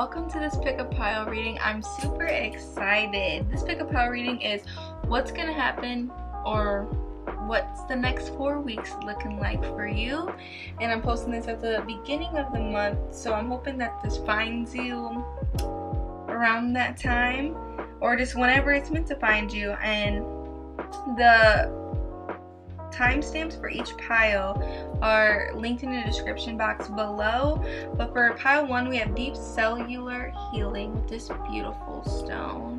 welcome to this pick a pile reading. I'm super excited. This pick a pile reading is what's gonna happen or what's the next 4 weeks looking like for you, and I'm posting this at the beginning of the month, so I'm hoping that this finds you around that time or just whenever it's meant to find you. And the timestamps for each pile are linked in the description box below. But for pile 1, we have deep cellular healing with this beautiful stone.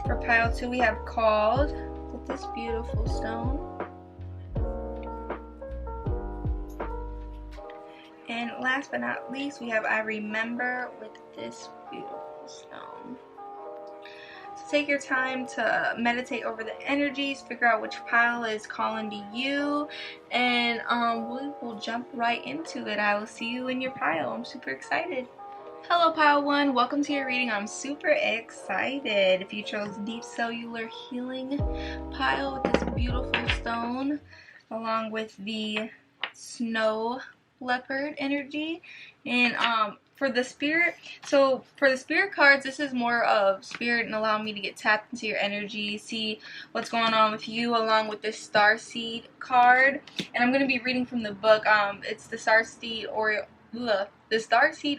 For pile 2, we have called with this beautiful stone. And last but not least, we have I remember with this beautiful stone. Take your time to meditate over the energies, figure out which pile is calling to you, and we will jump right into it. I will see you in your pile. I'm super excited. Hello pile 1, welcome to your reading. I'm super excited. If you chose deep cellular healing pile with this beautiful stone along with the snow leopard energy, and for the spirit cards, this is more of spirit and allow me to get tapped into your energy, see what's going on with you, along with this starseed card. And I'm going to be reading from the book. It's the Starseed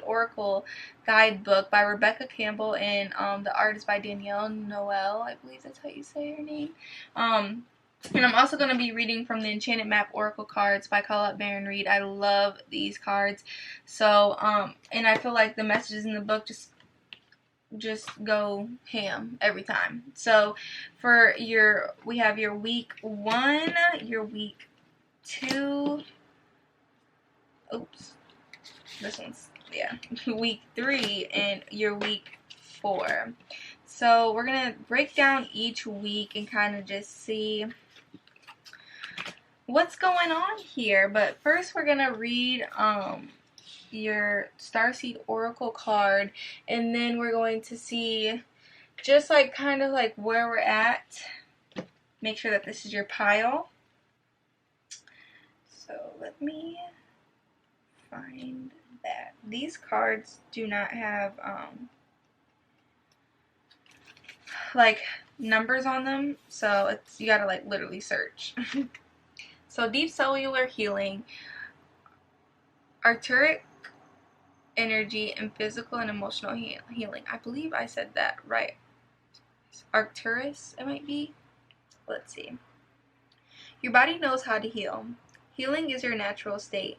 Oracle Guidebook by Rebecca Campbell, and the art is by Danielle Noel. I believe that's how you say her name. And I'm also going to be reading from the Enchanted Map Oracle cards by Colette Baron Reed. I love these cards. So, and I feel like the messages in the book just go ham every time. So, for we have your week 1, your week 2, oops, this one's, yeah, week 3, and your week 4. So, we're going to break down each week and kind of just see what's going on here. But first we're gonna read your Starseed Oracle card, and then we're going to see just like kind of like where we're at. Make sure that this is your pile. So let me find that. These cards do not have like numbers on them, so you gotta like literally search. So deep cellular healing, arcturic energy, and physical and emotional healing. I believe I said that right. Arcturus, it might be. Let's see. Your body knows how to heal. Healing is your natural state.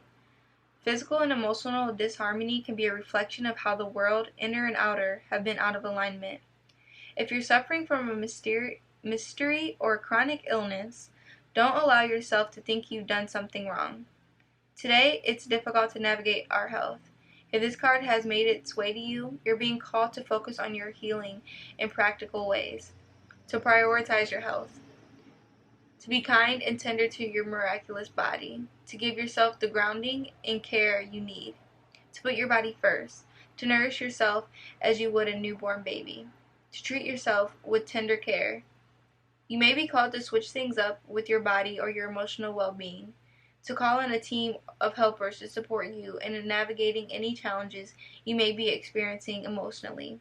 Physical and emotional disharmony can be a reflection of how the world, inner and outer, have been out of alignment. If you're suffering from a mystery or chronic illness, don't allow yourself to think you've done something wrong. Today, it's difficult to navigate our health. If this card has made its way to you, you're being called to focus on your healing in practical ways, to prioritize your health, to be kind and tender to your miraculous body, to give yourself the grounding and care you need, to put your body first, to nourish yourself as you would a newborn baby, to treat yourself with tender care. You may be called to switch things up with your body or your emotional well-being, to call in a team of helpers to support you in navigating any challenges you may be experiencing emotionally.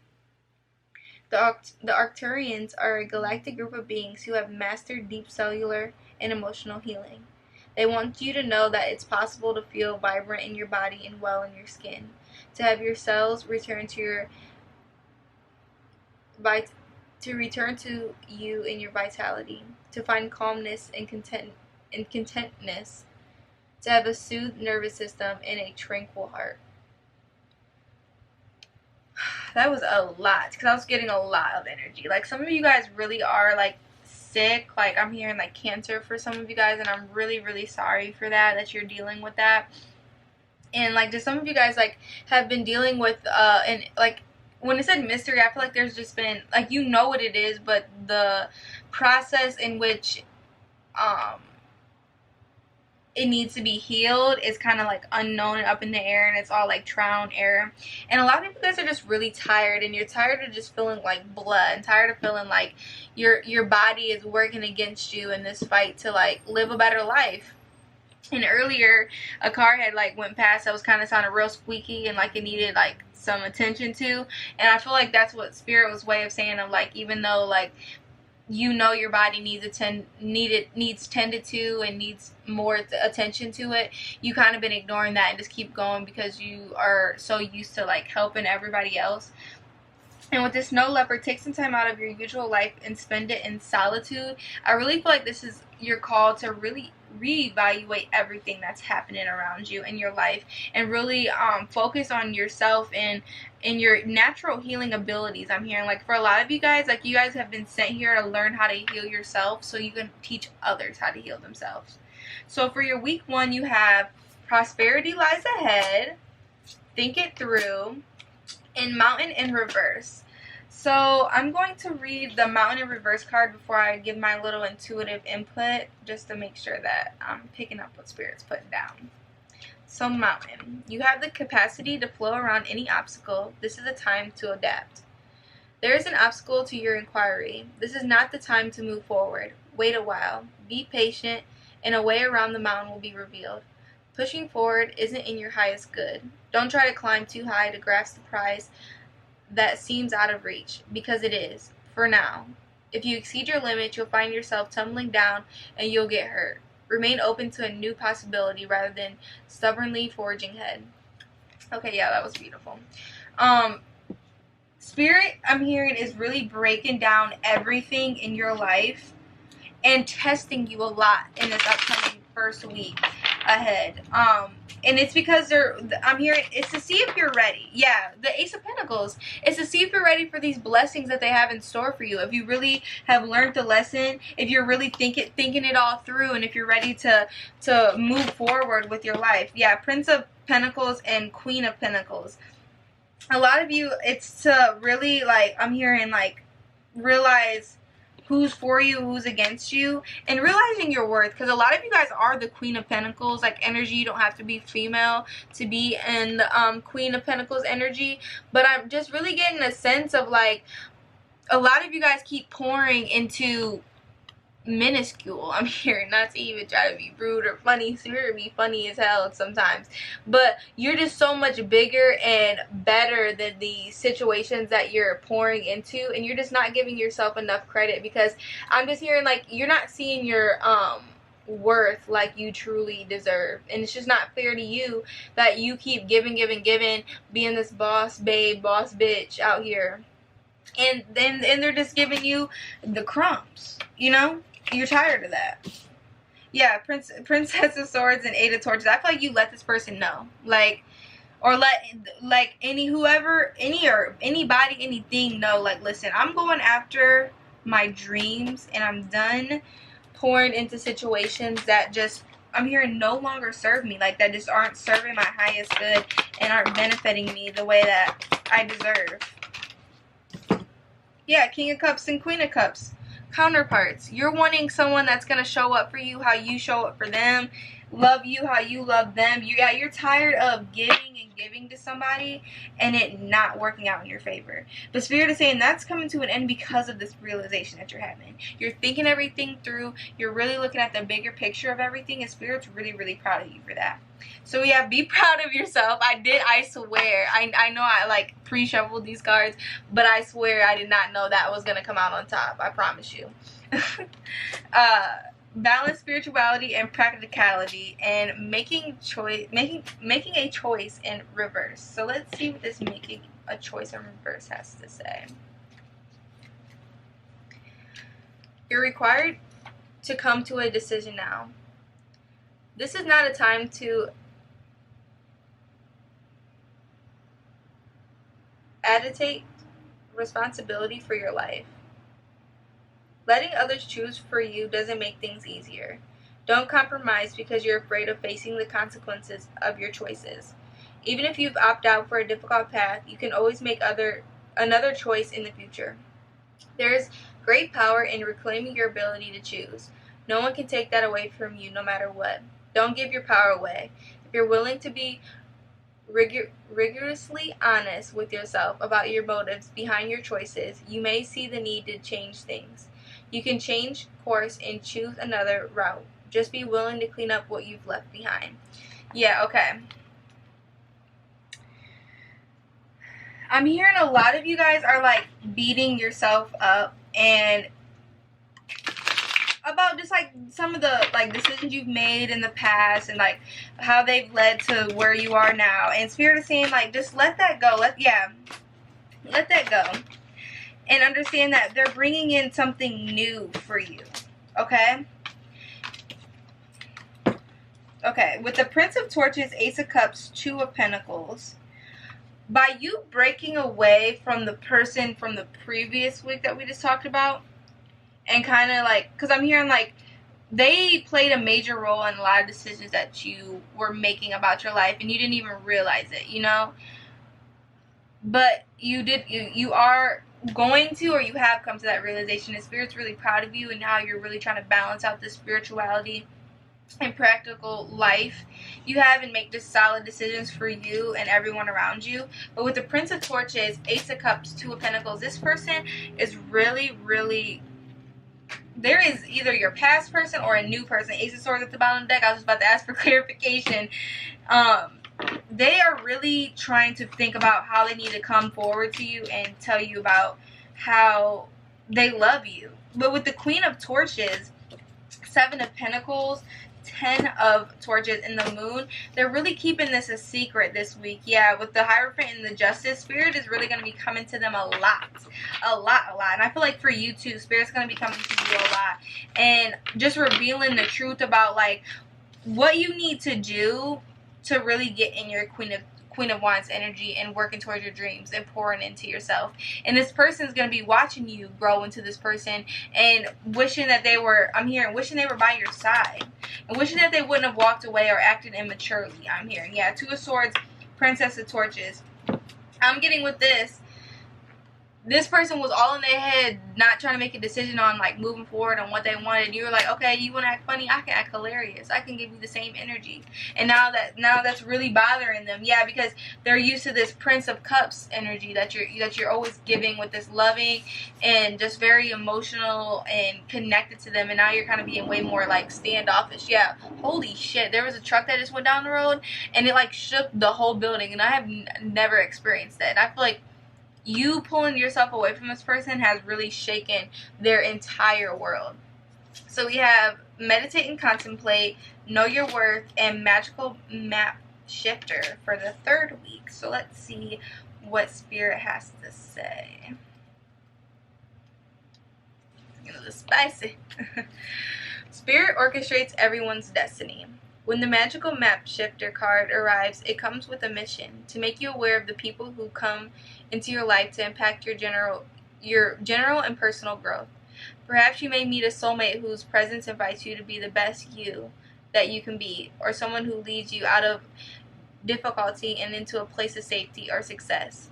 The Arcturians are a galactic group of beings who have mastered deep cellular and emotional healing. They want you to know that it's possible to feel vibrant in your body and well in your skin, to have your cells return to you in your vitality, to find calmness and contentness, to have a soothed nervous system and a tranquil heart. That was a lot, because I was getting a lot of energy. Like, some of you guys really are like sick. Like, I'm hearing like cancer for some of you guys, and I'm really, really sorry for that you're dealing with that. And like, just some of you guys like have been dealing with and like, when it said mystery, I feel like there's just been, like, you know what it is, but the process in which it needs to be healed is kind of like unknown and up in the air, and it's all like trial and error. And a lot of you guys are just really tired, and you're tired of just feeling like blood, and tired of feeling like your body is working against you in this fight to like live a better life. And earlier, a car had like went past that was kind of sounding real squeaky and like it needed like some attention to. And I feel like that's what Spirit was way of saying, of like, even though like you know your body needs tended to and needs more attention to it, you kind of been ignoring that and just keep going because you are so used to like helping everybody else. And with this snow leopard, take some time out of your usual life and spend it in solitude. I really feel like this is your call to really reevaluate everything that's happening around you in your life, and really focus on yourself and your natural healing abilities. I'm hearing like for a lot of you guys, like you guys have been sent here to learn how to heal yourself so you can teach others how to heal themselves. So for your week 1, you have prosperity lies ahead, think it through, and mountain in reverse. So I'm going to read the mountain in reverse card before I give my little intuitive input, just to make sure that I'm picking up what Spirit's putting down. So mountain, you have the capacity to flow around any obstacle. This is a time to adapt. There is an obstacle to your inquiry. This is not the time to move forward. Wait a while. Be patient, and a way around the mountain will be revealed. Pushing forward isn't in your highest good. Don't try to climb too high to grasp the prize that seems out of reach, because it is, for now. If you exceed your limit, you'll find yourself tumbling down and you'll get hurt. Remain open to a new possibility rather than stubbornly forging ahead. Okay, yeah, that was beautiful. Spirit, I'm hearing, is really breaking down everything in your life and testing you a lot in this upcoming first week ahead. And it's because I'm hearing it's to see if you're ready. Yeah, the Ace of Pentacles. It's to see if you're ready for these blessings that they have in store for you. If you really have learned the lesson, if you're really thinking it all through, and if you're ready to move forward with your life. Yeah, Prince of Pentacles and Queen of Pentacles. A lot of you, it's to really, like, I'm hearing, like, realize who's for you, who's against you, and realizing your worth. Because a lot of you guys are the Queen of Pentacles, like, energy. You don't have to be female to be in the Queen of Pentacles energy. But I'm just really getting a sense of, like, a lot of you guys keep pouring into minuscule. I'm hearing, not to even try to be rude or funny. Spirit be funny as hell sometimes, but you're just so much bigger and better than the situations that you're pouring into, and you're just not giving yourself enough credit, because I'm just hearing like you're not seeing your worth like you truly deserve. And it's just not fair to you that you keep giving, being this boss babe, boss bitch out here, and then they're just giving you the crumbs, you know. You're tired of that. Yeah, Princess of Swords and Eight of Torches. I feel like you let this person know, like, or let anybody, anything know, like, listen, I'm going after my dreams, and I'm done pouring into situations that just, I'm hearing, no longer serve me, like, that just aren't serving my highest good and aren't benefiting me the way that I deserve. Yeah, King of Cups and Queen of Cups. Counterparts. You're wanting someone that's going to show up for you how you show up for them, love you how you love them. You're tired of giving to somebody and it not working out in your favor. But Spirit is saying that's coming to an end because of this realization that you're having. You're thinking everything through. You're really looking at the bigger picture of everything, and Spirit's really, really proud of you for that. So yeah, be proud of yourself. I swear. I know I like pre-shuffled these cards, but I swear I did not know that was going to come out on top. I promise you. Balance spirituality and practicality, and making a choice in reverse. So let's see what this making a choice in reverse has to say. You're required to come to a decision now. This is not a time to additate responsibility for your life. Letting others choose for you doesn't make things easier. Don't compromise because you're afraid of facing the consequences of your choices. Even if you've opted out for a difficult path, you can always make another choice in the future. There is great power in reclaiming your ability to choose. No one can take that away from you, no matter what. Don't give your power away. If you're willing to be rigorously honest with yourself about your motives behind your choices, you may see the need to change things. You can change course and choose another route. Just be willing to clean up what you've left behind. Yeah, okay. I'm hearing a lot of you guys are like beating yourself up and about just like some of the like decisions you've made in the past and like how they've led to where you are now. And Spirit is saying like just let that go. Let that go. And understand that they're bringing in something new for you. Okay? Okay, with the Prince of Torches, Ace of Cups, Two of Pentacles, by you breaking away from the person from the previous week that we just talked about, and kind of like, because I'm hearing like they played a major role in a lot of decisions that you were making about your life, and you didn't even realize it, you know? But you are going to, or you have come to that realization, and Spirit's really proud of you, and now you're really trying to balance out this spirituality and practical life you have and make just solid decisions for you and everyone around you. But with the Prince of Torches, Ace of Cups, Two of Pentacles, this person is really, really, there is either your past person or a new person. Ace of Swords at the bottom of the deck. I was just about to ask for clarification. They are really trying to think about how they need to come forward to you and tell you about how they love you. But with the Queen of Torches, Seven of Pentacles, 10 of Torches, and the Moon, they're really keeping this a secret this week. Yeah, with the Hierophant and the Justice, Spirit is really going to be coming to them a lot. And I feel like for you too, Spirit's going to be coming to you a lot. And just revealing the truth about like what you need to do to really get in your Queen of Wands energy and working towards your dreams and pouring into yourself. And this person's going to be watching you grow into this person and wishing that they were, I'm hearing, wishing they were by your side. And wishing that they wouldn't have walked away or acted immaturely, I'm hearing. Yeah, Two of Swords, Princess of Torches. I'm getting with this person was all in their head, not trying to make a decision on like moving forward on what they wanted. You were like, okay, you want to act funny? I can act hilarious. I can give you the same energy. And now that's really bothering them. Yeah, because they're used to this Prince of Cups energy that you're always giving with this loving and just very emotional and connected to them. And now you're kind of being way more like standoffish. Yeah, holy shit. There was a truck that just went down the road and it like shook the whole building. And I have never experienced that. And I feel like you pulling yourself away from this person has really shaken their entire world. So we have Meditate and Contemplate, Know Your Worth, and Magical Map Shifter for the third week. So let's see what Spirit has to say. A little spicy. Spirit orchestrates everyone's destiny. When the Magical Map Shifter card arrives, it comes with a mission to make you aware of the people who come into your life to impact your general and personal growth. Perhaps you may meet a soulmate whose presence invites you to be the best you that you can be, or someone who leads you out of difficulty and into a place of safety or success.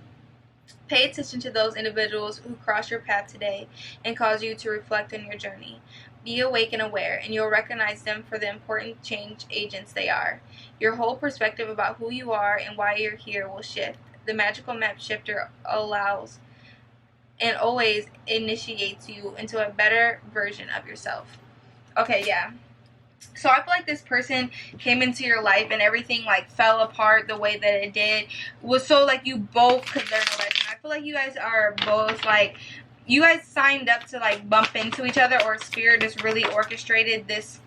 Pay attention to those individuals who cross your path today and cause you to reflect on your journey. Be awake and aware, and you'll recognize them for the important change agents they are. Your whole perspective about who you are and why you're here will shift. The Magical Map Shifter allows and always initiates you into a better version of yourself. Okay, yeah. So I feel like this person came into your life and everything like fell apart the way that it did. Was so like you both could learn a lesson. I feel like you guys are both like, you guys signed up to like bump into each other, or Spirit just really orchestrated this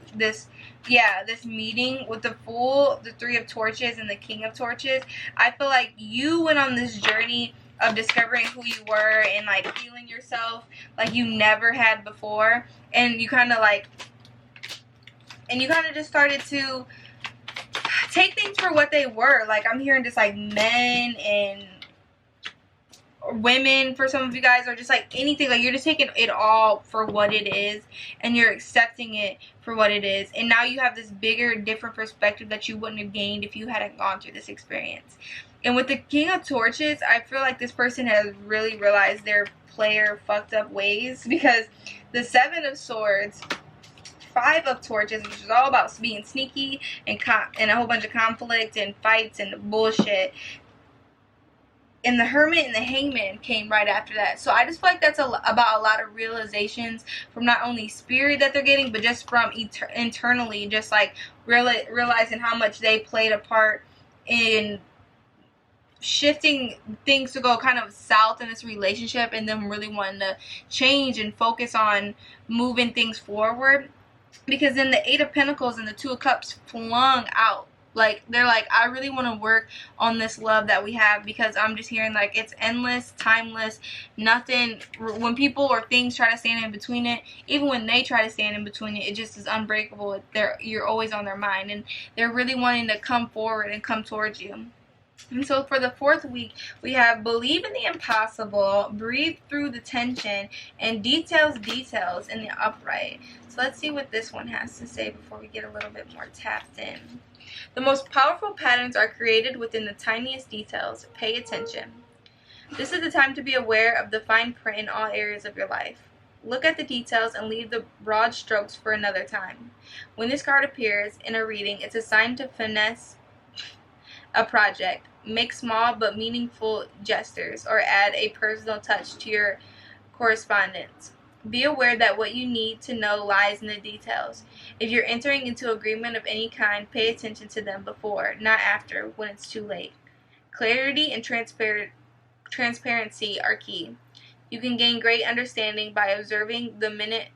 meeting with the Fool, the Three of Torches, and the King of Torches. I feel like you went on this journey of discovering who you were and like healing yourself like you never had before, and you kind of just started to take things for what they were. Like I'm hearing just like men and women for some of you guys, or just like anything, like you're just taking it all for what it is and you're accepting it for what it is. And now you have this bigger, different perspective that you wouldn't have gained if you hadn't gone through this experience. And with the King of Torches, I feel like this person has really realized their player fucked up ways, because the Seven of Swords, Five of Torches, which is all about being sneaky and a whole bunch of conflict and fights and bullshit. and the Hermit and the Hangman came right after that. So I just feel like that's about a lot of realizations from not only spirit that they're getting, but just from internally, just like realizing how much they played a part in shifting things to go kind of south in this relationship, and them really wanting to change and focus on moving things forward. Because then the Eight of Pentacles and the Two of Cups flung out. Like, they're like, I really want to work on this love that we have, because I'm just hearing like it's endless, timeless, nothing. When people or things try to stand in between it, even when they try to stand in between it, it just is unbreakable. You're always on their mind, and they're really wanting to come forward and come towards you. And so for the 4th week, we have believe in the impossible, breathe through the tension, and details in the upright. So let's see what this one has to say before we get a little bit more tapped in. The most powerful patterns are created within the tiniest details. Pay attention. This is the time to be aware of the fine print in all areas of your life. Look at the details and leave the broad strokes for another time. When this card appears in a reading, it's a sign to finesse a project. Make small but meaningful gestures, or add a personal touch to your correspondence. Be aware that what you need to know lies in the details. If you're entering into agreement of any kind, pay attention to them before, not after, when it's too late. Clarity and transparency are key. You can gain great understanding by observing the minute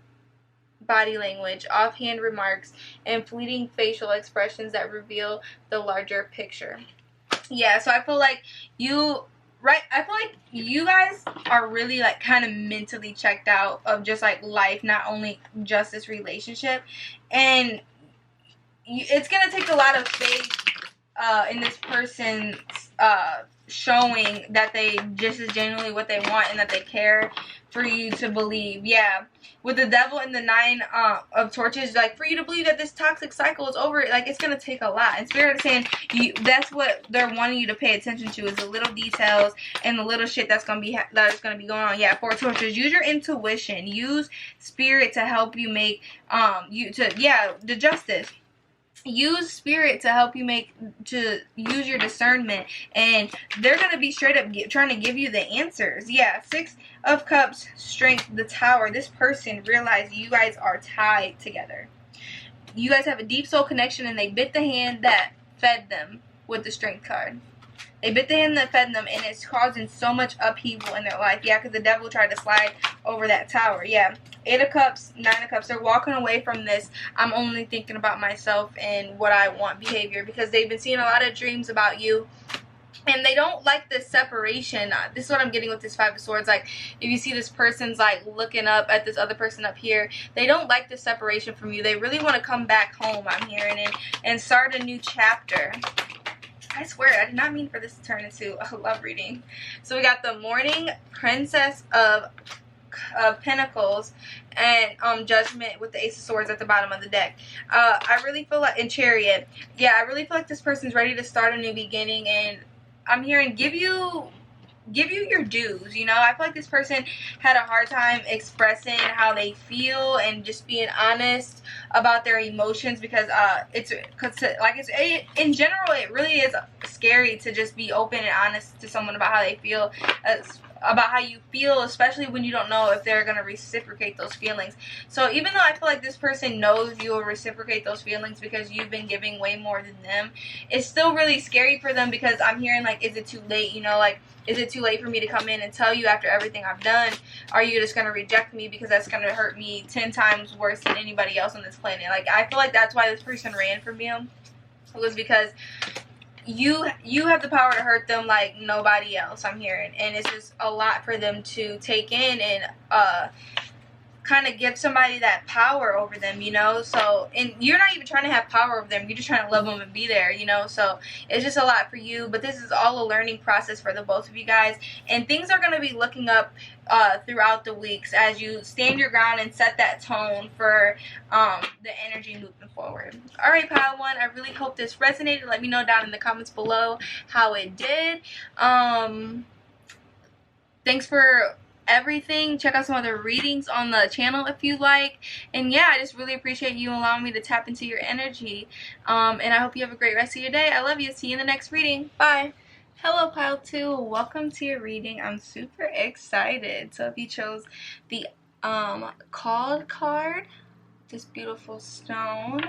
body language, offhand remarks, and fleeting facial expressions that reveal the larger picture. Yeah, so I feel like I feel like you guys are really like kind of mentally checked out of just like life, not only just this relationship. And it's going to take a lot of faith in this person's showing that they just is genuinely what they want and that they care for you to believe. Yeah, with the Devil and the Nine of Torches, like for you to believe that this toxic cycle is over, like it's gonna take a lot. And Spirit is saying that's what they're wanting you to pay attention to, is the little details and the little shit that's gonna be going on. Yeah, 4 Torches. Use your intuition. Use Spirit to help you make the Justice. Use Spirit to help you use your discernment, and they're going to be straight up trying to give you the answers. Yeah, 6 of Cups, Strength, the Tower. This person realized you guys are tied together. You guys have a deep soul connection, and they bit the hand that fed them with the Strength card. They bit the hand that fed them, and it's causing so much upheaval in their life. Yeah, because the Devil tried to slide over that tower. Yeah. 8 of Cups, 9 of Cups. They're walking away from this I'm only thinking about myself and what I want behavior, because they've been seeing a lot of dreams about you. And they don't like this separation. This is what I'm getting with this 5 of Swords. Like, if you see this person's like looking up at this other person up here, they don't like the separation from you. They really want to come back home, I'm hearing, and start a new chapter. I swear, I did not mean for this to turn into a love reading. So we got the Morning Princess of Pentacles and Judgment with the Ace of Swords at the bottom of the deck. I really feel like in Chariot, yeah, I really feel like this person's ready to start a new beginning, and I'm hearing give you your dues. You know, I feel like this person had a hard time expressing how they feel and just being honest about their emotions, because in general it really is scary to just be open and honest to someone about how they feel, about how you feel, especially when you don't know if they're going to reciprocate those feelings. So even though I feel like this person knows you will reciprocate those feelings because you've been giving way more than them, it's still really scary for them, because I'm hearing like, is it too late? You know, like, is it too late for me to come in and tell you after everything I've done? Are you just going to reject me because that's going to hurt me 10 times worse than anybody else on this planet? Like, I feel like that's why this person ran from you. It was because you have the power to hurt them like nobody else, I'm hearing. And it's just a lot for them to take in and kind of give somebody that power over them, you know. So, and you're not even trying to have power over them, you're just trying to love them and be there, you know. So it's just a lot for you, but this is all a learning process for the both of you guys, and things are going to be looking up throughout the weeks as you stand your ground and set that tone for the energy moving forward. Alright, Pile 1, I really hope this resonated. Let me know down in the comments below how it did. Thanks for everything. Check out some other readings on the channel if you like, and yeah, I just really appreciate you allowing me to tap into your energy, and I hope you have a great rest of your day. I love you. See you in the next reading. Bye. Hello, Pile 2. Welcome to your reading. I'm super excited. So if you chose the called card, this beautiful stone,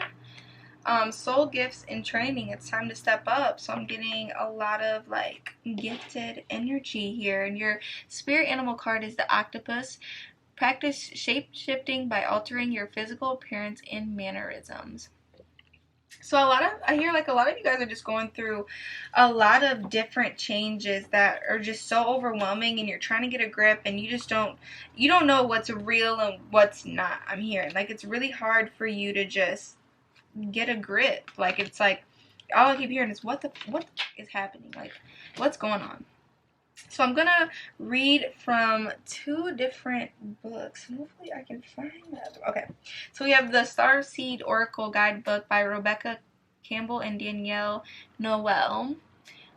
soul gifts and training, it's time to step up. So I'm getting a lot of like gifted energy here. And your spirit animal card is the octopus. Practice shape shifting by altering your physical appearance and mannerisms. So I hear like a lot of you guys are just going through a lot of different changes that are just so overwhelming, and you're trying to get a grip, and you don't know what's real and what's not. I'm hearing like it's really hard for you to just get a grip. Like it's like all I keep hearing is what is happening? Like what's going on? So I'm gonna read from two different books. Hopefully I can find that. Okay. So we have the Starseed Oracle Guidebook by Rebecca Campbell and Danielle Noel.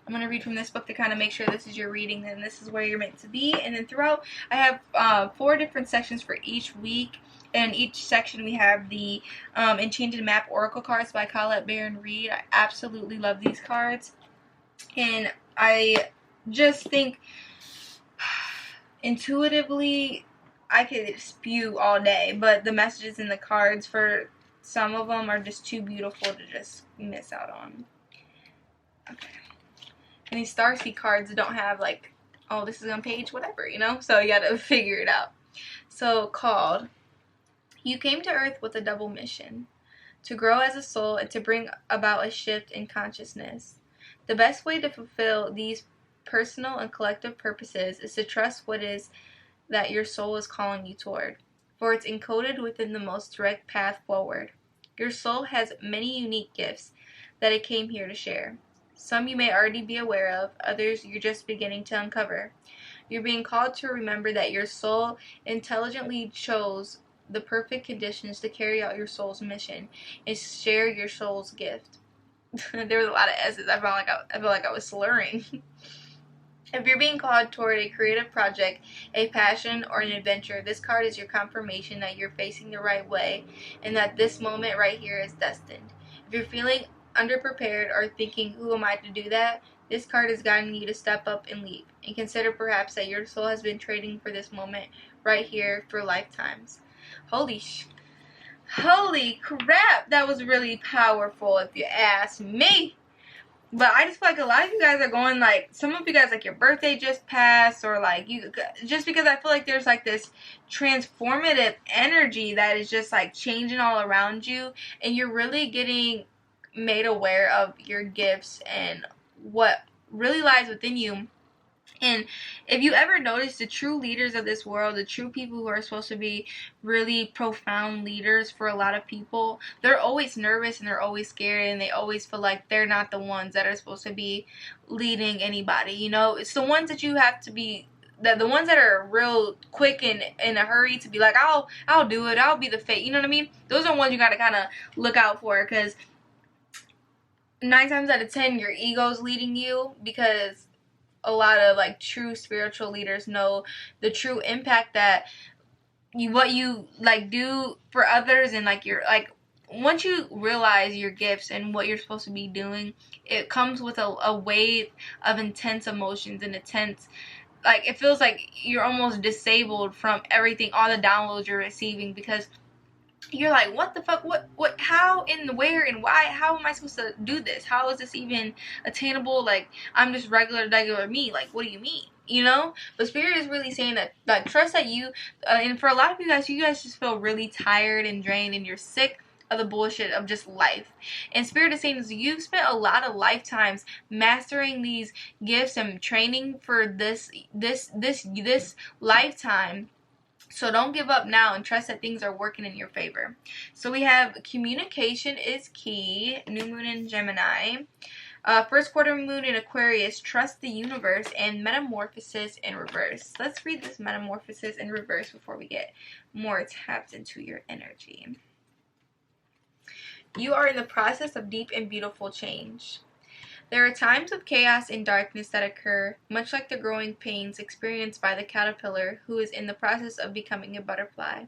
I'm going to read from this book to kind of make sure this is your reading, and this is where you're meant to be. And then throughout, I have 4 different sections for each week. And each section we have the Enchanted Map Oracle cards by Colette Baron Reed. I absolutely love these cards. And I just think intuitively I could spew all day, but the messages in the cards for some of them are just too beautiful to just miss out on. Okay. And these starseed cards don't have like, oh, this is on page whatever, you know? So you gotta figure it out. So called, you came to Earth with a double mission: to grow as a soul and to bring about a shift in consciousness. The best way to fulfill these personal and collective purposes is to trust what is that your soul is calling you toward, for it's encoded within the most direct path forward. Your soul has many unique gifts that it came here to share. Some you may already be aware of, others you're just beginning to uncover. You're being called to remember that your soul intelligently chose the perfect conditions to carry out your soul's mission and share your soul's gift. There was a lot of S's. I felt like I was slurring. If you're being called toward a creative project, a passion, or an adventure, this card is your confirmation that you're facing the right way and that this moment right here is destined. If you're feeling underprepared or thinking, who am I to do that? This card is guiding you to step up and leap, and consider perhaps that your soul has been trading for this moment right here for lifetimes. Holy crap, that was really powerful if you ask me. But I just feel like a lot of you guys are going, like, some of you guys, like, your birthday just passed, or, like, you, just because I feel like there's, like, this transformative energy that is just, like, changing all around you, and you're really getting made aware of your gifts and what really lies within you. And if you ever notice, the true leaders of this world, the true people who are supposed to be really profound leaders for a lot of people, they're always nervous and they're always scared, and they always feel like they're not the ones that are supposed to be leading anybody. You know, it's the ones that you have to be, the ones that are real quick and in a hurry to be like, I'll do it, I'll be the fate. You know what I mean? Those are the ones you got to kind of look out for, because 9 times out of 10 your ego's leading you, because a lot of like true spiritual leaders know the true impact that what you like do for others, and like you're like, once you realize your gifts and what you're supposed to be doing, it comes with a wave of intense emotions and intense, like, it feels like you're almost disabled from everything, all the downloads you're receiving, because you're like, what the fuck, what, how, and where, and why, how am I supposed to do this? How is this even attainable? Like, I'm just regular me. Like, what do you mean? You know? But Spirit is really saying that, like, trust that you, and for a lot of you guys just feel really tired and drained, and you're sick of the bullshit of just life. And Spirit is saying is you've spent a lot of lifetimes mastering these gifts and training for this lifetime. So don't give up now, and trust that things are working in your favor. So we have communication is key. New moon in Gemini. First quarter moon in Aquarius. Trust the universe, and metamorphosis in reverse. Let's read this metamorphosis in reverse before we get more tapped into your energy. You are in the process of deep and beautiful change. There are times of chaos and darkness that occur, much like the growing pains experienced by the caterpillar who is in the process of becoming a butterfly.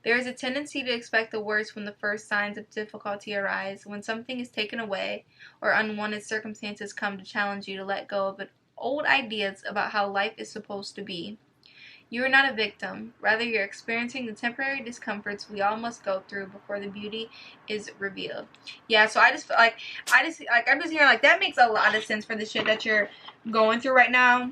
There is a tendency to expect the worst when the first signs of difficulty arise, when something is taken away or unwanted circumstances come to challenge you to let go of old ideas about how life is supposed to be. You are not a victim. Rather, you're experiencing the temporary discomforts we all must go through before the beauty is revealed. Yeah, so I just feel like, I'm just hearing, like, that makes a lot of sense for the shit that you're going through right now.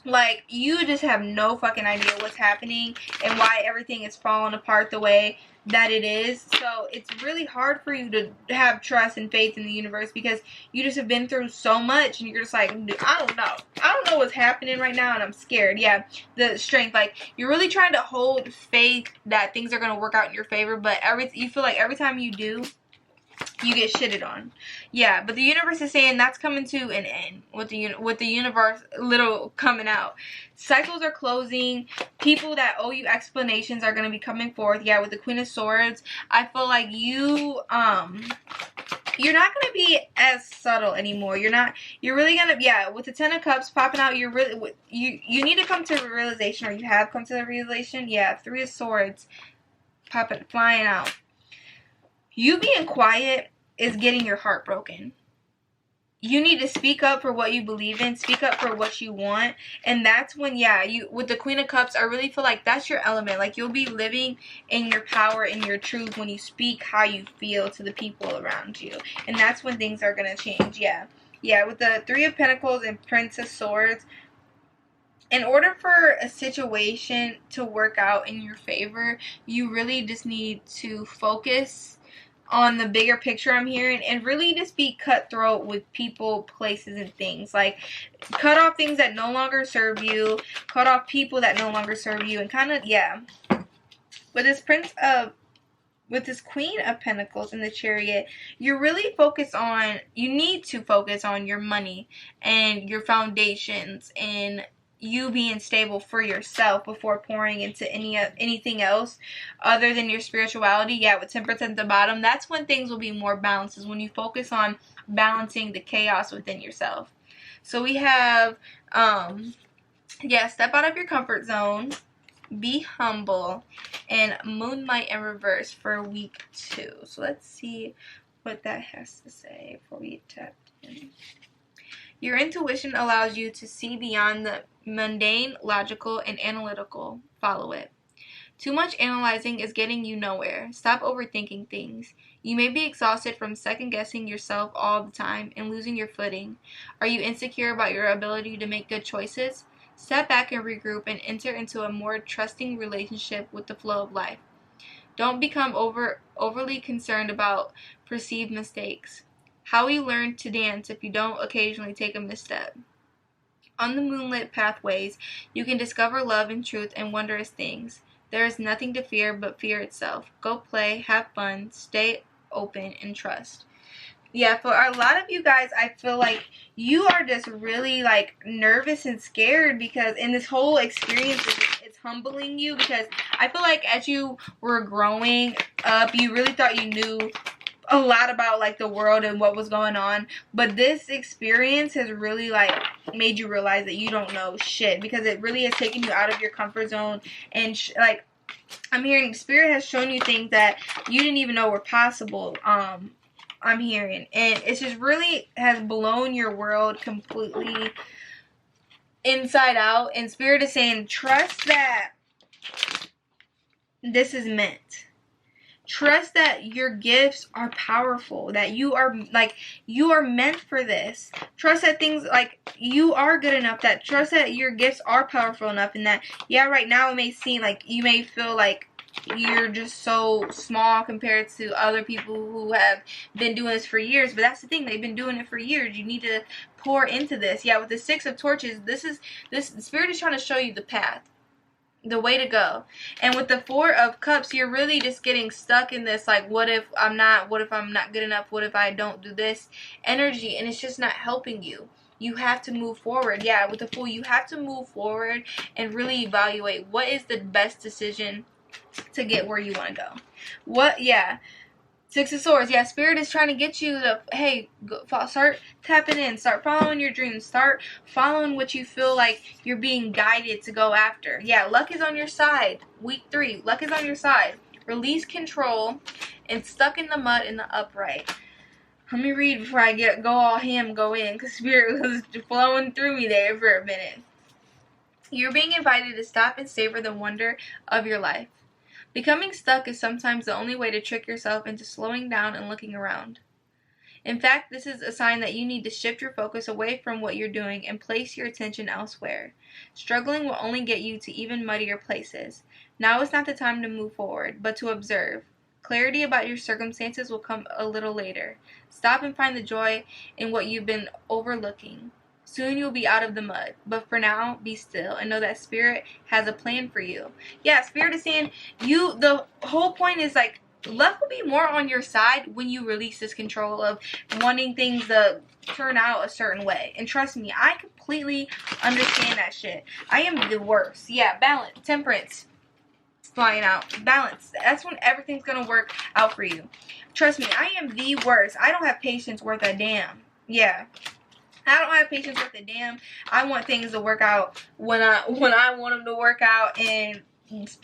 Like, you just have no fucking idea what's happening and why everything is falling apart the way that it is. So it's really hard for you to have trust and faith in the universe because you just have been through so much and you're just like, I don't know what's happening right now and I'm scared. Yeah, the strength, like, you're really trying to hold faith that things are going to work out in your favor, but you feel like every time you do, you get shitted on. Yeah, but the universe is saying that's coming to an end with the universe little coming out. Cycles are closing. People that owe you explanations are going to be coming forth. Yeah, with the Queen of Swords, I feel like you're not going to be as subtle anymore. You're really going to, yeah, with the Ten of Cups popping out, you need to come to a realization, or you have come to the realization. Yeah, Three of Swords flying out. You being quiet is getting your heart broken. You need to speak up for what you believe in, speak up for what you want, and that's when, yeah, with the Queen of Cups, I really feel like that's your element. Like, you'll be living in your power and your truth when you speak how you feel to the people around you, and that's when things are going to change. Yeah, with the Three of Pentacles and Prince of Swords, in order for a situation to work out in your favor, you really just need to focus on the bigger picture, I'm hearing, and really just be cutthroat with people, places, and things. Like, cut off things that no longer serve you, cut off people that no longer serve you, and kind of, yeah. With this Queen of Pentacles in the Chariot, you need to focus on your money and your foundations and you being stable for yourself before pouring into anything else other than your spirituality. Yeah, with Temperance at the bottom, that's when things will be more balanced, is when you focus on balancing the chaos within yourself. So we have, step out of your comfort zone, be humble, and Moonlight in reverse for week 2. So let's see what that has to say before we tap in. Your intuition allows you to see beyond the mundane, logical, and analytical. Follow it. Too much analyzing is getting you nowhere. Stop overthinking things. You may be exhausted from second-guessing yourself all the time and losing your footing. Are you insecure about your ability to make good choices? Step back and regroup and enter into a more trusting relationship with the flow of life. Don't become overly concerned about perceived mistakes. How will you learn to dance if you don't occasionally take a misstep? On the moonlit pathways, you can discover love and truth and wondrous things. There is nothing to fear but fear itself. Go play, have fun, stay open, and trust. Yeah, for a lot of you guys, I feel like you are just really, like, nervous and scared because in this whole experience, it's humbling you, because I feel like as you were growing up, you really thought you knew a lot about, like, the world and what was going on, but this experience has really, like, made you realize that you don't know shit, because it really has taken you out of your comfort zone, and like, I'm hearing Spirit has shown you things that you didn't even know were possible. I'm hearing, and it just really has blown your world completely inside out, and Spirit is saying, trust that this is meant. Trust that your gifts are powerful, that you are meant for this. Trust that things, like, you are good enough, that trust that your gifts are powerful enough, and that, yeah, right now it may seem like you may feel like you're just so small compared to other people who have been doing this for years, but that's the thing, they've been doing it for years. You need to pour into this. Yeah, with the Six of Torches, this Spirit is trying to show you the path, the way to go. And with the Four of Cups, you're really just getting stuck in this, like, what if I'm not good enough, what if I don't do this energy, and it's just not helping you. You have to move forward. Yeah, with the Fool, you have to move forward and really evaluate what is the best decision to get where you want to go. Six of Swords. Yeah, Spirit is trying to get you to, hey, start tapping in. Start following your dreams. Start following what you feel like you're being guided to go after. Yeah, luck is on your side. Week 3, luck is on your side. release control, and stuck in the mud in the upright. Let me read before I go all ham, go in, because Spirit was flowing through me there for a minute. You're being invited to stop and savor the wonder of your life. Becoming stuck is sometimes the only way to trick yourself into slowing down and looking around. In fact, this is a sign that you need to shift your focus away from what you're doing and place your attention elsewhere. Struggling will only get you to even muddier places. Now is not the time to move forward, but to observe. Clarity about your circumstances will come a little later. Stop and find the joy in what you've been overlooking. Soon you'll be out of the mud, but for now, be still and know that Spirit has a plan for you. Yeah, Spirit is saying the whole point is like, luck will be more on your side when you release this control of wanting things to turn out a certain way. And trust me, I completely understand that shit. I am the worst. Yeah, balance, temperance, flying out, balance. That's when everything's gonna work out for you. Trust me, I am the worst. I don't have patience worth a damn. Yeah. I don't have patience worth a damn. I want things to work out when I want them to work out, and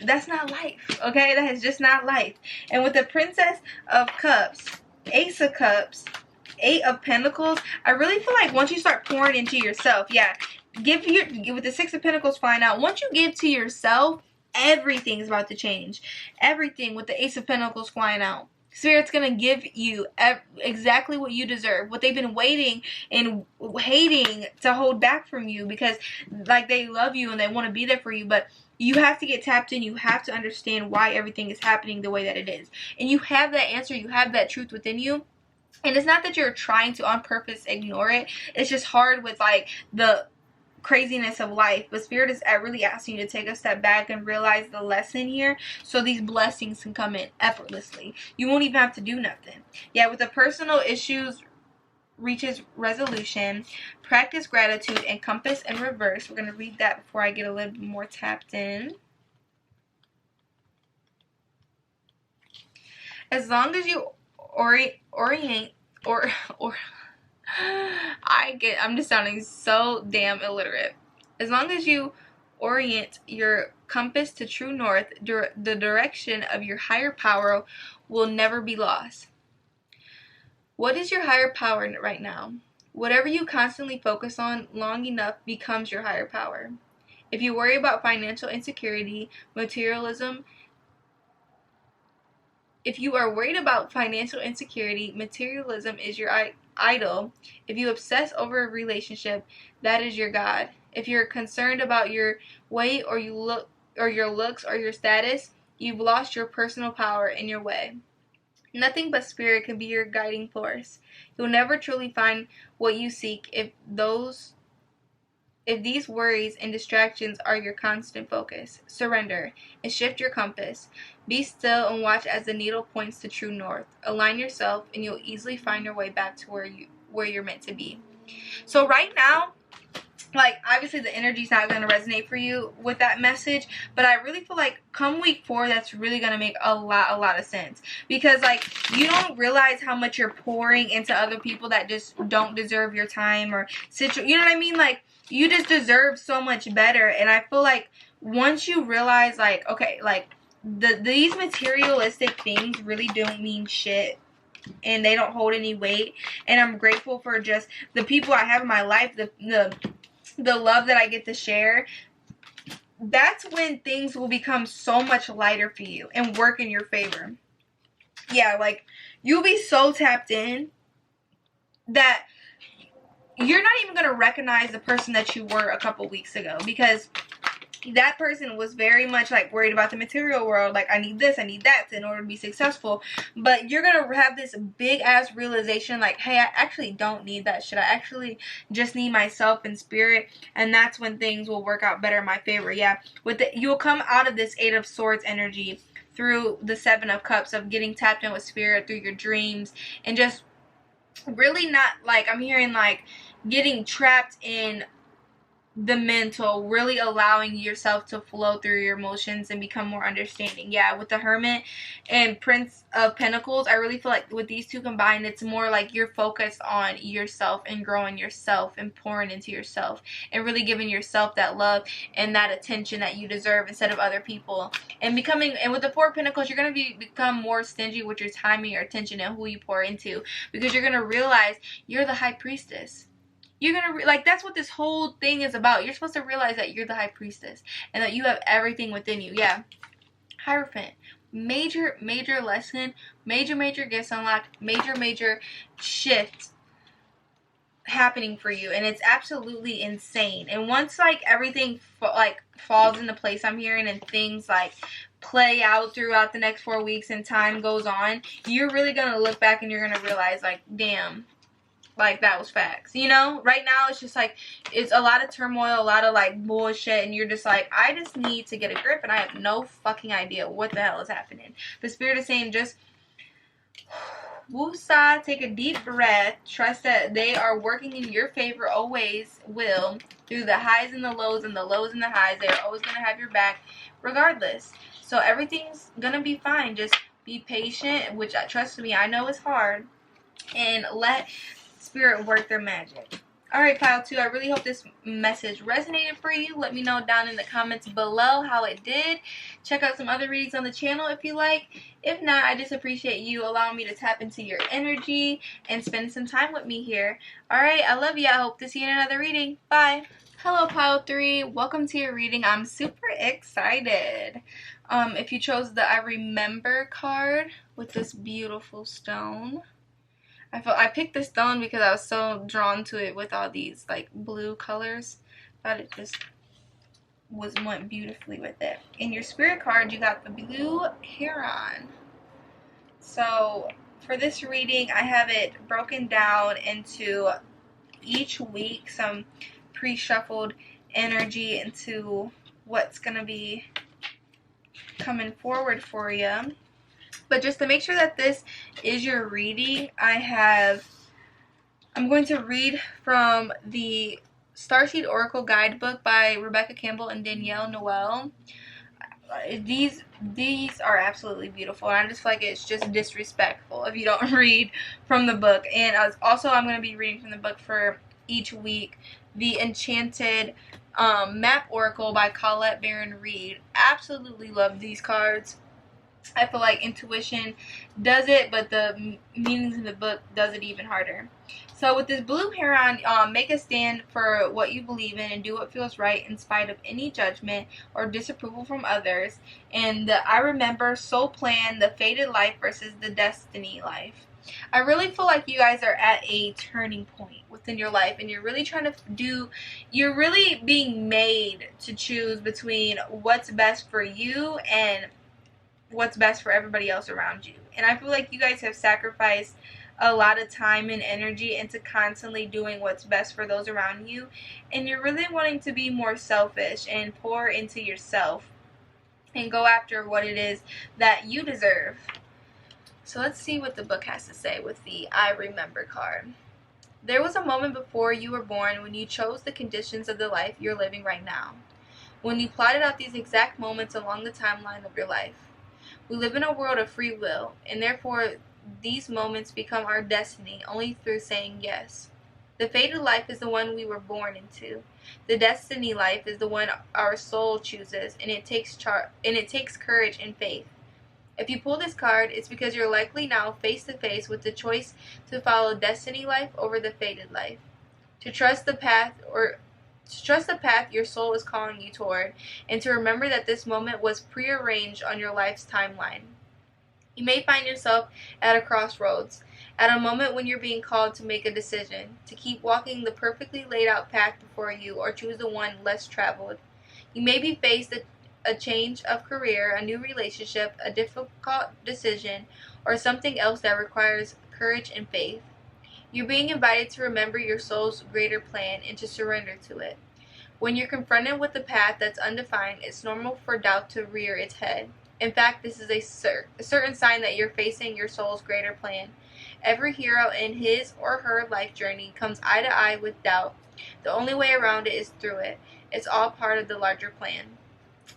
that's not life, okay? That is just not life. And with the Princess of Cups, Ace of Cups, Eight of Pentacles, I really feel like once you start pouring into yourself, yeah, with the Six of Pentacles flying out, once you give to yourself, everything's about to change. Everything with the Ace of Pentacles flying out. Spirit's going to give you exactly what you deserve. What they've been waiting and hating to hold back from you, because like they love you and they want to be there for you, but you have to get tapped in. You have to understand why everything is happening the way that it is. And you have that answer. You have that truth within you. And it's not that you're trying to on purpose ignore it. It's just hard with like the craziness of life, but Spirit is really asking you to take a step back and realize the lesson here, so these blessings can come in effortlessly. You won't even have to do nothing. Yeah, with the personal issues reaches resolution, practice gratitude, and compass in reverse. We're going to read that before I get a little bit more tapped in. As long as you I'm just sounding so damn illiterate. As long as you orient your compass to true north, the direction of your higher power will never be lost. What is your higher power right now? Whatever you constantly focus on long enough becomes your higher power. If you worry about financial insecurity, materialism, If you are worried about financial insecurity, materialism is your idol. If you obsess over a relationship, that is your God. If you're concerned about your weight or your looks or your status, you've lost your personal power in your way. Nothing but Spirit can be your guiding force. You'll never truly find what you seek if these worries and distractions are your constant focus. Surrender and shift your compass. Be still and watch as the needle points to true north. Align yourself and you'll easily find your way back to where you're meant to be. So right now, like, obviously the energy's not going to resonate for you with that message, but I really feel like come week 4, that's really going to make a lot of sense. Because, like, you don't realize how much you're pouring into other people that just don't deserve your time or you know what I mean? Like, you just deserve so much better. And I feel like once you realize, like, okay, like, these materialistic things really don't mean shit. And they don't hold any weight. And I'm grateful for just the people I have in my life, the love that I get to share. That's when things will become so much lighter for you and work in your favor. Yeah, like, you'll be so tapped in that you're not even going to recognize the person that you were a couple weeks ago, because that person was very much like worried about the material world. Like, I need this, I need that in order to be successful. But you're going to have this big ass realization like, hey, I actually don't need that shit. I actually just need myself and Spirit. And that's when things will work out better in my favor. Yeah, you'll come out of this 8 of Swords energy through the 7 of Cups of getting tapped in with Spirit through your dreams, and just really not, like, I'm hearing like getting trapped in the mental, really allowing yourself to flow through your emotions and become more understanding. Yeah, with the Hermit and Prince of Pentacles, I really feel like with these two combined, it's more like you're focused on yourself and growing yourself and pouring into yourself and really giving yourself that love and that attention that you deserve instead of other people. And with the Four of Pentacles, you're going to become more stingy with your time and your attention and who you pour into, because you're going to realize you're the High Priestess. You're gonna like, that's what this whole thing is about. You're supposed to realize that you're the High Priestess and that you have everything within you. Yeah. Hierophant. Major lesson, major gifts unlocked, major shift happening for you, and it's absolutely insane. And once like everything falls into place, I'm hearing, and things like play out throughout the next 4 weeks and time goes on, you're really gonna look back and you're gonna realize like, damn, like that was facts. You know, right now it's just like, it's a lot of turmoil, a lot of like bullshit, and you're just like, I just need to get a grip, and I have no fucking idea what the hell is happening. The Spirit is saying, just woosah, take a deep breath, trust that they are working in your favor, always will, through the highs and the lows and the lows and the highs. They're always going to have your back regardless. So everything's going to be fine. Just be patient, which, trust me, I know is hard, and let Spirit work their magic. Alright, pile 2, I really hope this message resonated for you. Let me know down in the comments below how it did. Check out some other readings on the channel if you like. If not, I just appreciate you allowing me to tap into your energy and spend some time with me here. Alright, I love you. I hope to see you in another reading. Bye. Hello, pile 3. Welcome to your reading. I'm super excited. If you chose the I Remember card with this beautiful stone, I picked this stone because I was so drawn to it with all these like blue colors. Thought it just went beautifully with it. In your spirit card, you got the blue heron. So for this reading, I have it broken down into each week, some pre-shuffled energy into what's gonna be coming forward for you. But just to make sure that this is your reading, I'm going to read from the Starseed Oracle Guidebook by Rebecca Campbell and Danielle Noel. These are absolutely beautiful, and I just feel like it's just disrespectful if you don't read from the book. And I'm going to be reading from the book for each week. The Enchanted Map Oracle by Colette Baron Reed. Absolutely love these cards. I feel like intuition does it, but the meanings in the book does it even harder. So with this blue heron, make a stand for what you believe in and do what feels right in spite of any judgment or disapproval from others. And the I Remember, Soul Plan, the Fated Life versus the Destiny Life. I really feel like you guys are at a turning point within your life, and you're really you're really being made to choose between what's best for you and what's best for everybody else around you. And I feel like you guys have sacrificed a lot of time and energy into constantly doing what's best for those around you, and you're really wanting to be more selfish and pour into yourself and go after what it is that you deserve. So let's see what the book has to say with the I Remember card. There was a moment before you were born when you chose the conditions of the life you're living right now, when you plotted out these exact moments along the timeline of your life. We live in a world of free will, and therefore these moments become our destiny only through saying yes. The fated life is the one we were born into. The destiny life is the one our soul chooses, and it takes courage and faith. If you pull this card, it's because you're likely now face to face with the choice to follow destiny life over the fated life. To trust the path your soul is calling you toward, and to remember that this moment was prearranged on your life's timeline. You may find yourself at a crossroads, at a moment when you're being called to make a decision, to keep walking the perfectly laid out path before you or choose the one less traveled. You may be faced a change of career, a new relationship, a difficult decision, or something else that requires courage and faith. You're being invited to remember your soul's greater plan and to surrender to it. When you're confronted with a path that's undefined, it's normal for doubt to rear its head. In fact, this is a certain sign that you're facing your soul's greater plan. Every hero in his or her life journey comes eye to eye with doubt. The only way around it is through it. It's all part of the larger plan.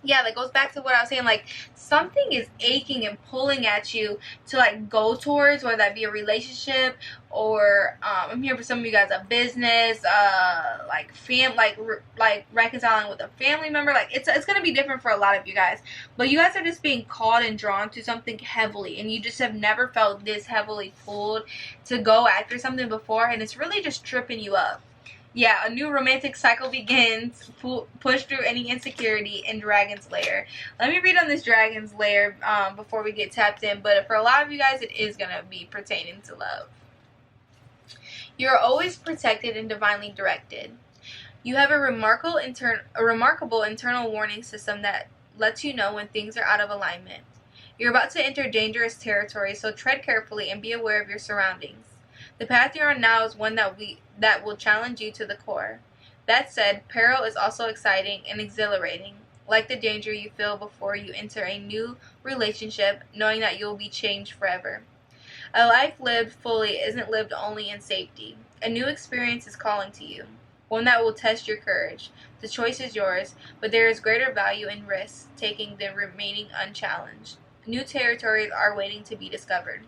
Yeah, that goes back to what I was saying, like, something is aching and pulling at you to, like, go towards, whether that be a relationship, or, I'm here for some of you guys, a business, like reconciling with a family member. Like, it's going to be different for a lot of you guys, but you guys are just being called and drawn to something heavily, and you just have never felt this heavily pulled to go after something before, and it's really just tripping you up. Yeah, a new romantic cycle begins. Push through any insecurity in Dragon's Lair. Let me read on this Dragon's Lair before we get tapped in. But for a lot of you guys, it is going to be pertaining to love. You're always protected and divinely directed. You have a remarkable internal warning system that lets you know when things are out of alignment. You're about to enter dangerous territory, so tread carefully and be aware of your surroundings. The path you're on now is one that will challenge you to the core. That said, peril is also exciting and exhilarating, like the danger you feel before you enter a new relationship, knowing that you'll be changed forever. A life lived fully isn't lived only in safety. A new experience is calling to you, one that will test your courage. The choice is yours, but there is greater value in risk taking than remaining unchallenged. New territories are waiting to be discovered.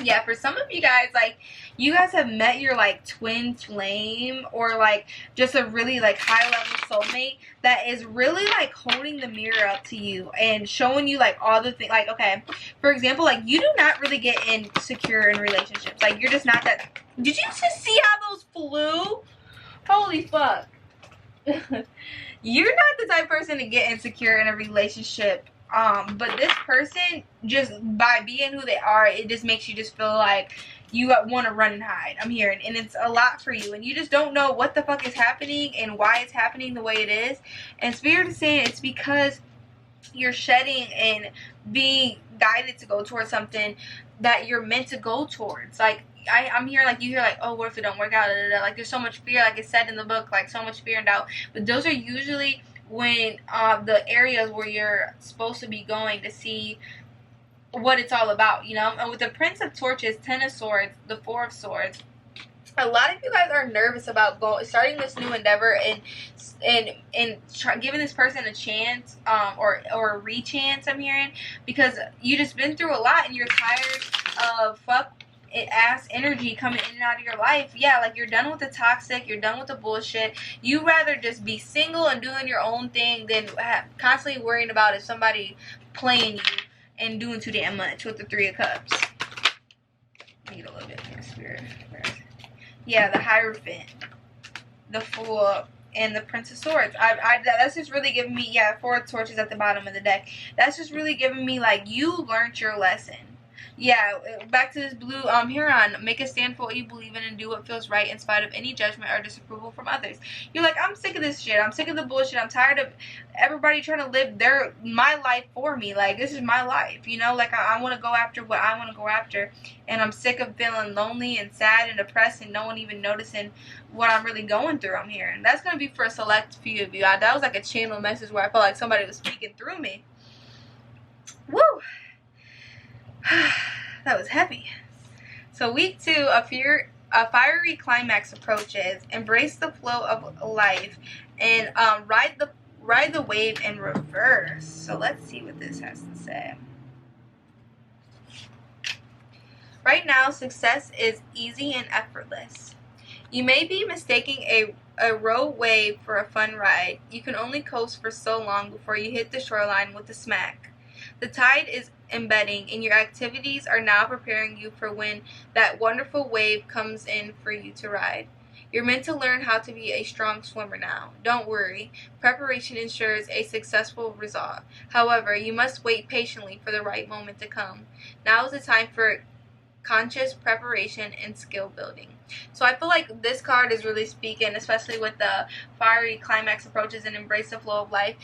Yeah, for some of you guys, like, you guys have met your, like, twin flame, or, like, just a really, like, high-level soulmate that is really, like, holding the mirror up to you and showing you, like, all the things. Like, okay, for example, like, you do not really get insecure in relationships. Like, you're just not that. Did you just see how those flew? Holy fuck. You're not the type of person to get insecure in a relationship. But this person, just by being who they are, it just makes you just feel like you want to run and hide. I'm hearing, and it's a lot for you, and you just don't know what the fuck is happening and why it's happening the way it is. And Spirit is saying it's because you're shedding and being guided to go towards something that you're meant to go towards. Like, I'm hearing, like, you hear, like, oh, what if it don't work out? Like, there's so much fear, like it's said in the book, like, so much fear and doubt. But those are usually when the areas where you're supposed to be going to see what it's all about, you know. And with the Prince of Torches, Ten of Swords, the Four of Swords, a lot of you guys are nervous about starting this new endeavor and giving this person a chance, or a re-chance, I'm hearing, because you just been through a lot and you're tired of ass energy coming in and out of your life. Yeah, like, you're done with the toxic, you're done with the bullshit. You rather just be single and doing your own thing than constantly worrying about if somebody playing you and doing too damn much. With the Three of Cups, need a little bit more, Spirit. Yeah, the Hierophant, the Fool, and the Prince of Swords. That's just really giving me, yeah, Four of Torches at the bottom of the deck. That's just really giving me, like, you learned your lesson. Yeah, back to this blue Huron. Make a stand for what you believe in and do what feels right in spite of any judgment or disapproval from others. You're like, I'm sick of this shit. I'm sick of the bullshit. I'm tired of everybody trying to live my life for me. Like, this is my life, you know? Like, I want to go after what I want to go after. And I'm sick of feeling lonely and sad and depressed and no one even noticing what I'm really going through. I'm hearing. That's going to be for a select few of you. That was like a channel message where I felt like somebody was speaking through me. Woo! That was heavy. So week 2, a fiery climax approaches. Embrace the flow of life and ride the wave in reverse. So let's see what this has to say. Right now, success is easy and effortless. You may be mistaking a row wave for a fun ride. You can only coast for so long before you hit the shoreline with a smack. The tide is embedding, and your activities are now preparing you for when that wonderful wave comes in for you to ride. You're meant to learn how to be a strong swimmer now. Don't worry. Preparation ensures a successful result. However, you must wait patiently for the right moment to come. Now is the time for conscious preparation and skill building. So I feel like this card is really speaking, especially with the fiery climax approaches and embrace the flow of life.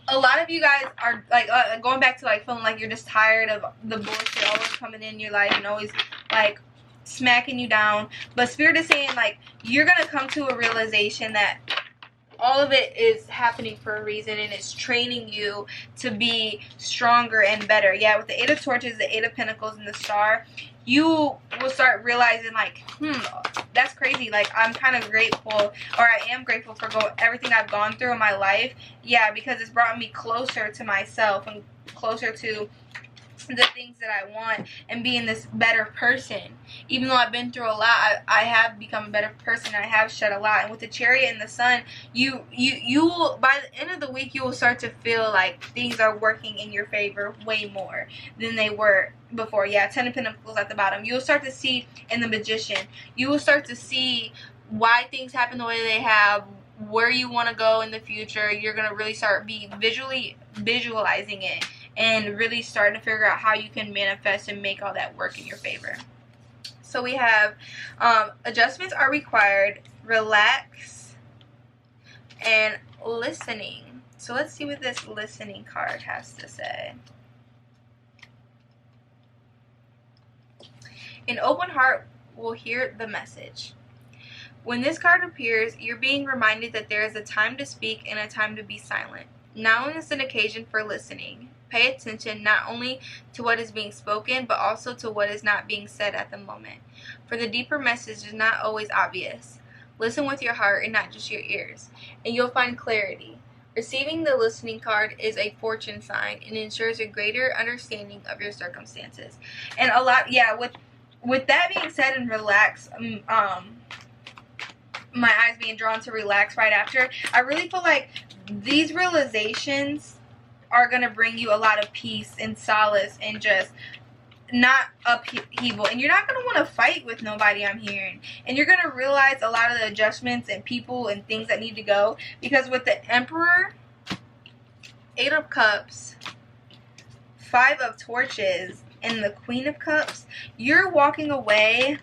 A lot of you guys are, like, going back to, like, feeling like you're just tired of the bullshit always coming in your life and always, like, smacking you down. But Spirit is saying, like, you're going to come to a realization that all of it is happening for a reason, and it's training you to be stronger and better. Yeah, with the Eight of Torches, the Eight of Pentacles, and the Star, you will start realizing, like, that's crazy. Like, I'm kind of grateful, or I am grateful for everything I've gone through in my life. Yeah, because it's brought me closer to myself and closer to the things that I want and being this better person. Even though I've been through a lot, I have become a better person. I have shed a lot. And with the Chariot and the Sun, you will, by the end of the week, you will start to feel like things are working in your favor way more than they were before. Yeah, Ten of Pentacles at the bottom. You'll start to see, in the Magician, you will start to see why things happen the way they have, where you want to go in the future. You're going to really start visualizing it and really starting to figure out how you can manifest and make all that work in your favor. So we have adjustments are required, relax, and listening. So let's see what this listening card has to say. An open heart will hear the message. When this card appears, you're being reminded that there is a time to speak and a time to be silent. Now is an occasion for listening. Pay attention not only to what is being spoken, but also to what is not being said at the moment. For the deeper message is not always obvious. Listen with your heart and not just your ears, and you'll find clarity. Receiving the listening card is a fortune sign and ensures a greater understanding of your circumstances. And a lot, yeah, with that being said, and relax, my eyes being drawn to relax right after, I really feel like these realizations are going to bring you a lot of peace and solace and just not upheaval. And you're not going to want to fight with nobody, I'm hearing. And you're going to realize a lot of the adjustments and people and things that need to go. Because with the Emperor, Eight of Cups, Five of Torches, and the Queen of Cups, you're walking away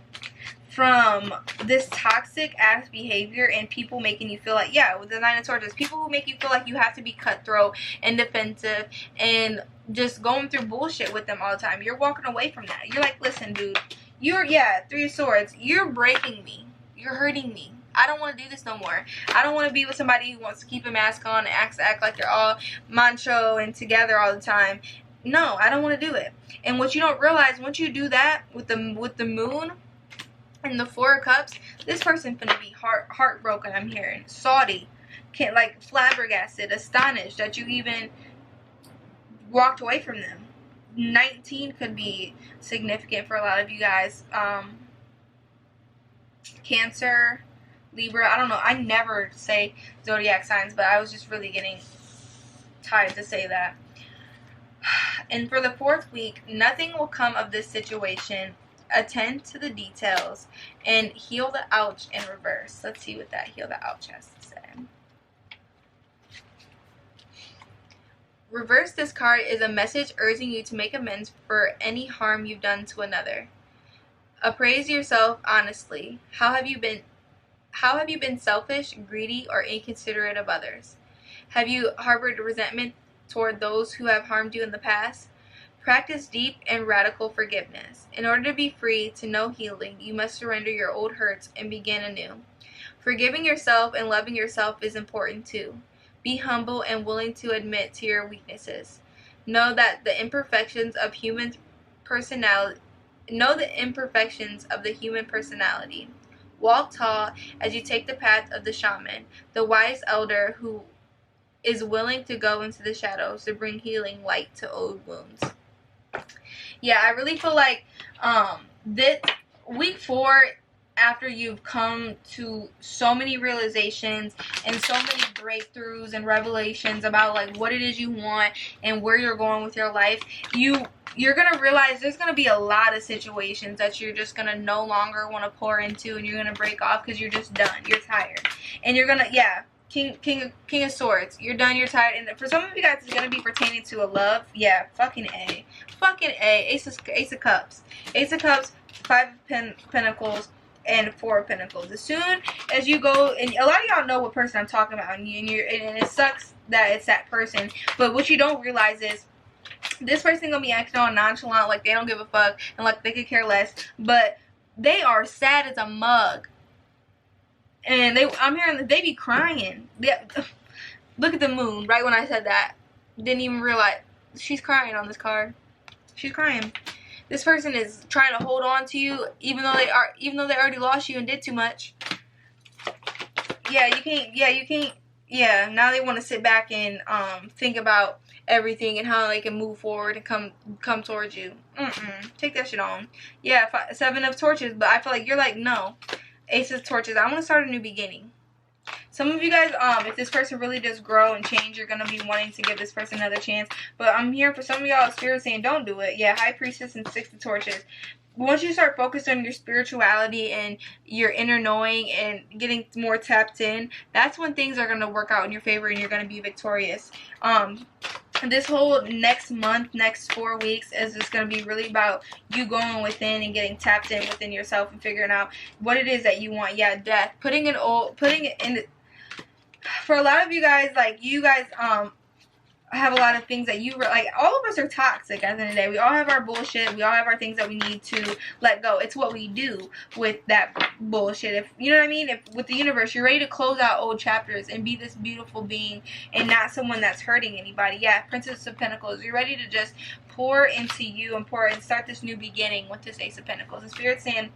from this toxic ass behavior and people making you feel like, yeah, with the Nine of Swords, people who make you feel like you have to be cutthroat and defensive and just going through bullshit with them all the time. You're walking away from that. You're like, listen, dude, Three of Swords, you're breaking me. You're hurting me. I don't want to do this no more. I don't want to be with somebody who wants to keep a mask on and act like they're all macho and together all the time. No, I don't want to do it. And what you don't realize, once you do that with the moon and the Four of Cups, this person's gonna be heartbroken, I'm hearing. Salty. Can't, like, flabbergasted, astonished that you even walked away from them. 19 could be significant for a lot of you guys. Cancer, Libra, I don't know. I never say zodiac signs, but I was just really getting tired to say that. And for the fourth week, nothing will come of this situation. Attend to the details and heal the ouch in reverse. Let's see what that heal the ouch has to say. Reverse this card is a message urging you to make amends for any harm you've done to another. Appraise yourself honestly. How have you been selfish, greedy, or inconsiderate of others? Have you harbored resentment toward those who have harmed you in the past? Practice deep and radical forgiveness. In order to be free to know healing, you must surrender your old hurts and begin anew. Forgiving yourself and loving yourself is important too. Be humble and willing to admit to your weaknesses. Know the imperfections of the human personality. Walk tall as you take the path of the shaman, the wise elder who is willing to go into the shadows to bring healing light to old wounds. Yeah, I really feel like this week 4, after you've come to so many realizations and so many breakthroughs and revelations about like what it is you want and where you're going with your life, you're gonna realize there's gonna be a lot of situations that you're just gonna no longer want to pour into, and you're gonna break off because you're just done. You're tired, and you're gonna King of Swords. You're done. You're tired. And for some of you guys, it's gonna be pertaining to a love. Yeah, fucking A. Ace of Cups. Ace of Cups, Five of Pentacles, and Four of Pentacles. As soon as you go, and a lot of y'all know what person I'm talking about, and it sucks that it's that person. But what you don't realize is this person gonna be acting all nonchalant, like they don't give a fuck, and like they could care less. But they are sad as a mug. And I'm hearing they be crying. Look at the moon. Right when I said that, didn't even realize she's crying on this card. She's crying. This person is trying to hold on to you, even though they already lost you and did too much. Yeah, you can't. Yeah, you can't. Yeah, now they want to sit back and think about everything and how they can move forward and come towards you. Take that shit on. Yeah, 7 of torches, but I feel like you're like, no. Ace of torches. I want to start a new beginning. Some of you guys, if this person really does grow and change, you're going to be wanting to give this person another chance. But I'm hearing for some of y'all, Spirit saying don't do it. Yeah, High Priestess and 6 of torches. Once you start focused on your spirituality and your inner knowing and getting more tapped in, that's when things are going to work out in your favor and you're going to be victorious. This whole next month, next 4 weeks is just going to be really about you going within and getting tapped in within yourself and figuring out what it is that you want. Yeah, death. Putting it in. For a lot of you guys, like, you guys have a lot of things that you like. All of us are toxic at the end of the day. We all have our bullshit. We all have our things that we need to let go. It's what we do with that bullshit. If you know what I mean, if with the universe you're ready to close out old chapters and be this beautiful being and not someone that's hurting anybody. Yeah, Princess of Pentacles, you're ready to just pour into you and pour and start this new beginning with this Ace of Pentacles. And Spirit's saying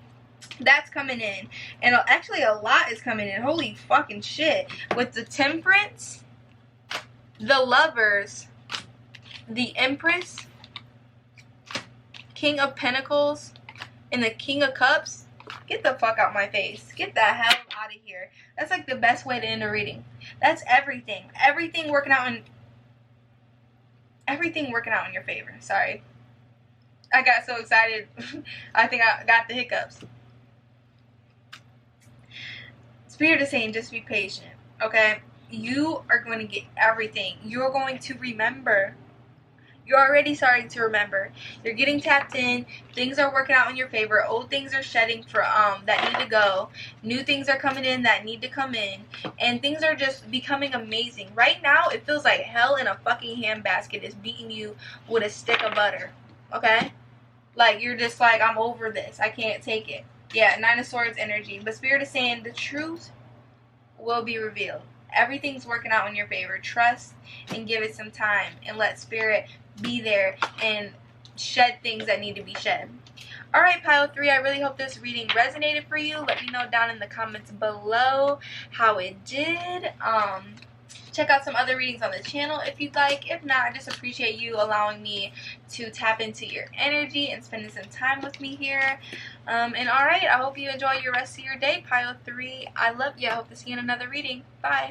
that's coming in, and actually a lot is coming in. Holy fucking shit. With the Temperance, the Lovers, the Empress, King of Pentacles, and the King of Cups. Get the fuck out my face. Get the hell out of here. That's like the best way to end a reading. That's everything. Everything working out in your favor. Sorry. I got so excited. I think I got the hiccups. Spirit is saying just be patient, okay? You are going to get everything. You're going to remember. You're already starting to remember. You're getting tapped in. Things are working out in your favor. Old things are shedding for that need to go. New things are coming in that need to come in. And things are just becoming amazing. Right now, it feels like hell in a fucking handbasket is beating you with a stick of butter, okay? Like, you're just like, I'm over this. I can't take it. Yeah, 9 of Swords energy. But Spirit is saying the truth will be revealed. Everything's working out in your favor. Trust and give it some time. And let Spirit be there and shed things that need to be shed. Alright, pile 3, I really hope this reading resonated for you. Let me know down in the comments below how it did. Check out some other readings on the channel if you'd like. If not, I just appreciate you allowing me to tap into your energy and spending some time with me here. And alright, I hope you enjoy your rest of your day. Pile 3, I love you. I hope to see you in another reading. Bye.